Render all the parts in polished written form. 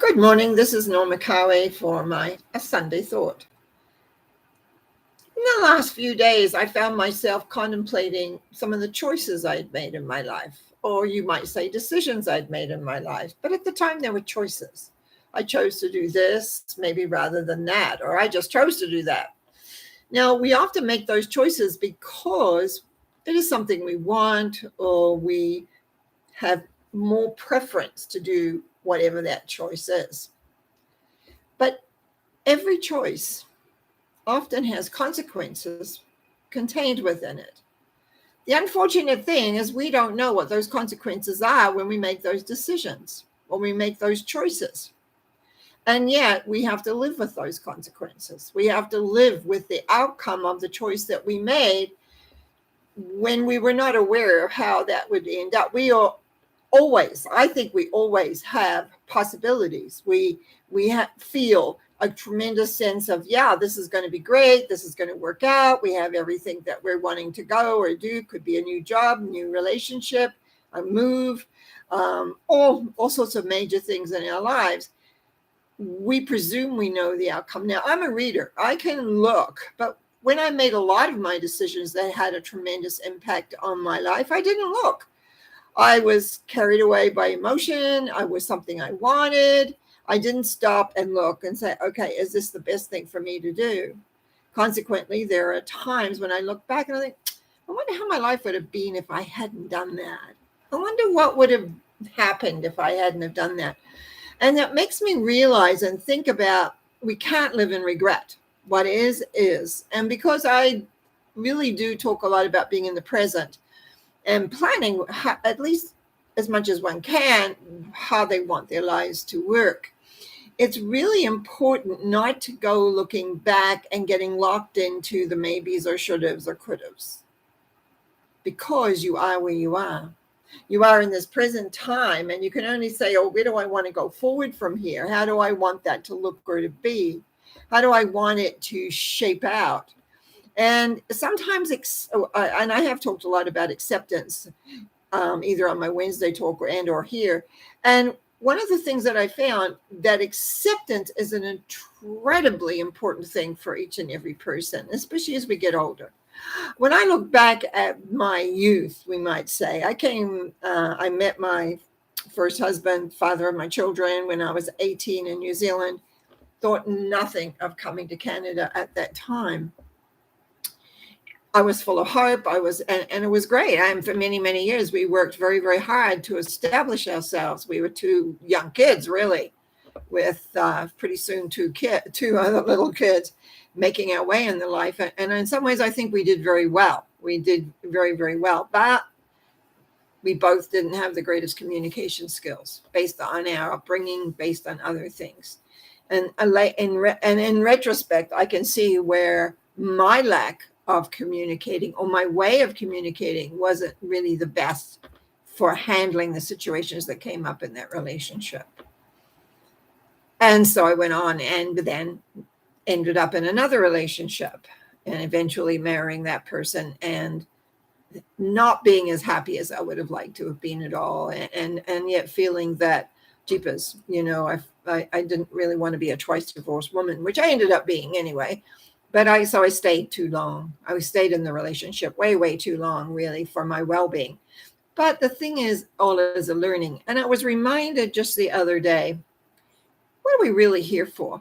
Good morning. This is Norma Cowie for my A Sunday Thought. In the last few days, I found myself contemplating some of the choices I'd made in my life, or you might say decisions I'd made in my life. But at the time, there were choices. I chose to do this, maybe rather than that, or I just chose to do that. Now, we often make those choices because it is something we want, or we have more preference to do whatever that choice is. But every choice often has consequences contained within it. The unfortunate thing is we don't know what those consequences are when we make those decisions, when we make those choices. And yet we have to live with those consequences. We have to live with the outcome of the choice that we made when we were not aware of how that would end up. I think we always have possibilities. We feel a tremendous sense of, yeah, this is going to be great. This is going to work out. We have everything that we're wanting to go or do. Could be a new job, new relationship, a move, all sorts of major things in our lives. We presume we know the outcome. Now, I'm a reader. I can look, but when I made a lot of my decisions that had a tremendous impact on my life, I didn't look. I was carried away by emotion. It was something I wanted. I didn't stop and look and say, okay, is this the best thing for me to do? Consequently, there are times when I look back and I think, I wonder how my life would have been if I hadn't done that. I wonder what would have happened if I hadn't have done that. And that makes me realize and think about we can't live in regret. What is. And because I really do talk a lot about being in the present and planning, at least as much as one can, how they want their lives to work, it's really important not to go looking back and getting locked into the maybes or should-haves or could-haves, because you are where you are. You are in this present time, and you can only say, oh, where do I want to go forward from here? How do I want that to look or to be? How do I want it to shape out? And sometimes, and I have talked a lot about acceptance, either on my Wednesday talk or here. And one of the things that I found, that acceptance is an incredibly important thing for each and every person, especially as we get older. When I look back at my youth, we might say, I met my first husband, father of my children, when I was 18 in New Zealand. Thought nothing of coming to Canada at that time. I was full of hope. And it was great. For many, many years, we worked very, very hard to establish ourselves. We were two young kids, really, with pretty soon two other little kids, making our way in the life. And in some ways, I think we did very well. We did very, very well. But we both didn't have the greatest communication skills based on our upbringing, based on other things. And in retrospect, I can see where my lack of communicating, or my way of communicating, wasn't really the best for handling the situations that came up in that relationship. And so I went on and then ended up in another relationship and eventually marrying that person and not being as happy as I would have liked to have been at all. And yet feeling that, jeepers, I didn't really want to be a twice divorced woman, which I ended up being anyway. But I stayed too long. I stayed in the relationship way, way too long, really, for my well-being. But the thing is, all is a learning. And I was reminded just the other day, what are we really here for?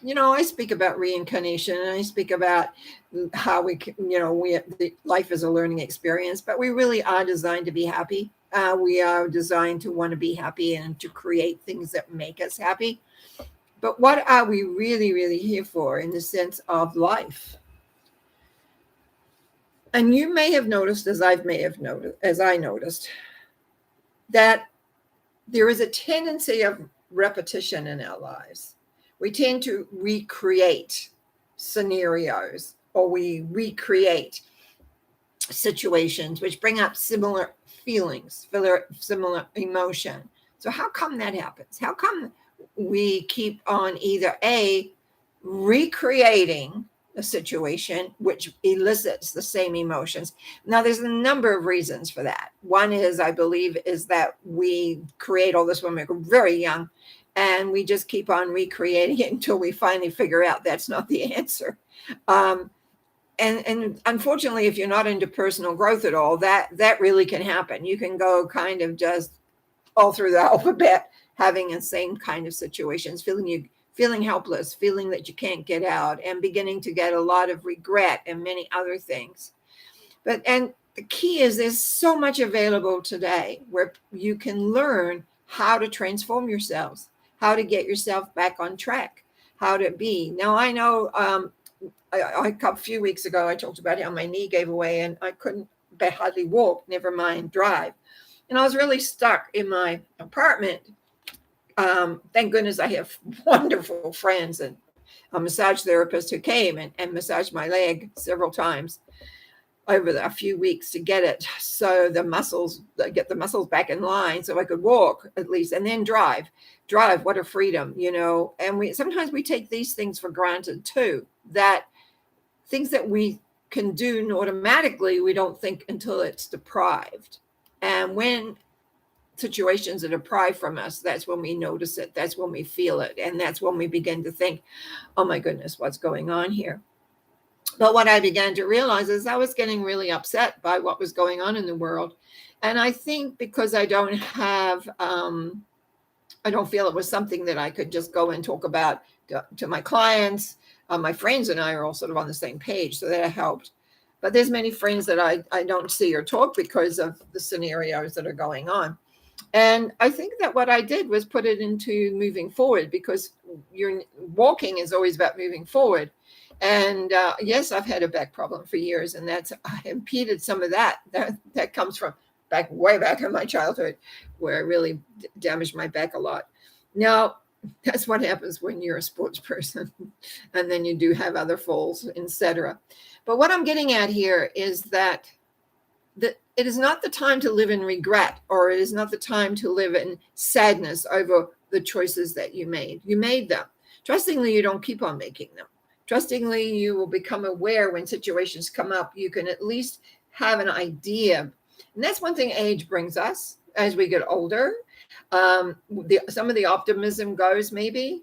I speak about reincarnation, and I speak about how life is a learning experience, but we really are designed to be happy. We are designed to want to be happy and to create things that make us happy. But what are we really, really here for in the sense of life? And you may have noticed, as I noticed, that there is a tendency of repetition in our lives. We tend to recreate scenarios, or we recreate situations which bring up similar feelings, similar emotion. So how come that happens? How come we keep on either recreating a situation which elicits the same emotions? Now, there's a number of reasons for that. One is, I believe, is that we create all this when we're very young, And we just keep on recreating it until we finally figure out that's not the answer. And unfortunately, if you're not into personal growth at all, that really can happen. You can go kind of just all through the alphabet, having the same kind of situations, feeling helpless, feeling that you can't get out, and beginning to get a lot of regret and many other things. And the key is there's so much available today where you can learn how to transform yourselves, how to get yourself back on track, how to be. Now, I know a few weeks ago, I talked about how my knee gave away and I couldn't hardly walk, never mind drive. And I was really stuck in my apartment. Thank goodness I have wonderful friends and a massage therapist who came and massaged my leg several times over a few weeks to get it, so get the muscles back in line so I could walk at least, and then drive. What a freedom, and sometimes we take these things for granted too, that things that we can do automatically, we don't think until it's deprived. And when situations are deprived from us, that's when we notice it, that's when we feel it, and that's when we begin to think, oh my goodness, what's going on here? But what I began to realize is I was getting really upset by what was going on in the world. And I think because I don't feel it was something that I could just go and talk about to my clients. My friends and I are all sort of on the same page, so that helped. But there's many friends that I don't see or talk because of the scenarios that are going on. And I think that what I did was put it into moving forward, because your walking is always about moving forward. And yes, I've had a back problem for years, and that's impeded some of that. That comes from way back in my childhood, where I really damaged my back a lot. Now, that's what happens when you're a sports person, and then you do have other falls, etc. But what I'm getting at here is that it is not the time to live in regret, or it is not the time to live in sadness over the choices that you made. You made them. Trustingly, you don't keep on making them. Trustingly, you will become aware when situations come up. You can at least have an idea. And that's one thing age brings us as we get older. Some of the optimism goes, maybe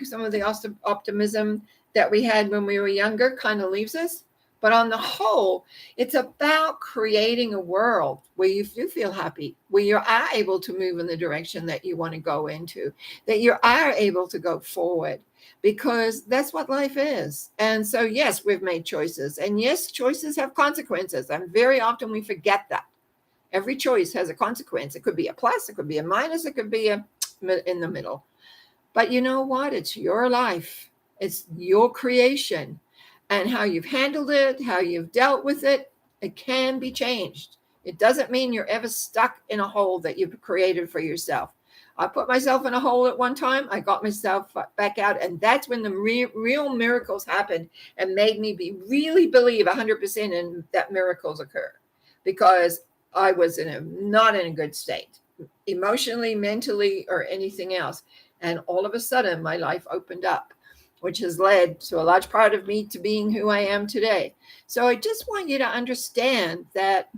some of the optimism that we had when we were younger kind of leaves us. But on the whole, it's about creating a world where you do feel happy, where you are able to move in the direction that you want to go into, that you are able to go forward, because that's what life is. And so, yes, we've made choices. And yes, choices have consequences. And very often we forget that. Every choice has a consequence. It could be a plus, it could be a minus, it could be in the middle. But you know what? It's your life. It's your creation. And how you've handled it, how you've dealt with it, it can be changed. It doesn't mean you're ever stuck in a hole that you've created for yourself. I put myself in a hole at one time. I got myself back out. And that's when the real miracles happened and made me really believe 100% in that miracles occur. Because I was not in a good state, emotionally, mentally, or anything else. And all of a sudden, my life opened up, which has led to a large part of me to being who I am today. So I just want you to understand that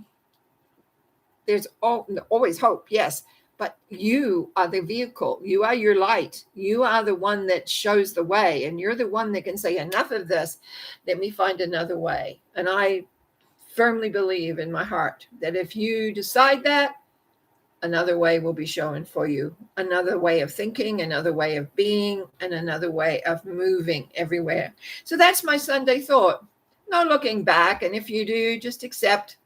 there's always hope, yes, but you are the vehicle. You are your light. You are the one that shows the way, and you're the one that can say, enough of this, let me find another way. And I firmly believe in my heart that if you decide that, another way will be shown for you, another way of thinking, another way of being, and another way of moving everywhere. So that's my Sunday thought. No looking back. And if you do, just accept.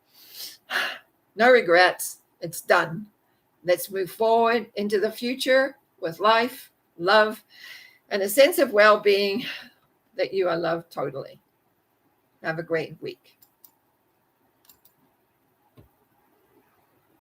No regrets. It's done. Let's move forward into the future with life, love, and a sense of well-being that you are loved totally. Have a great week.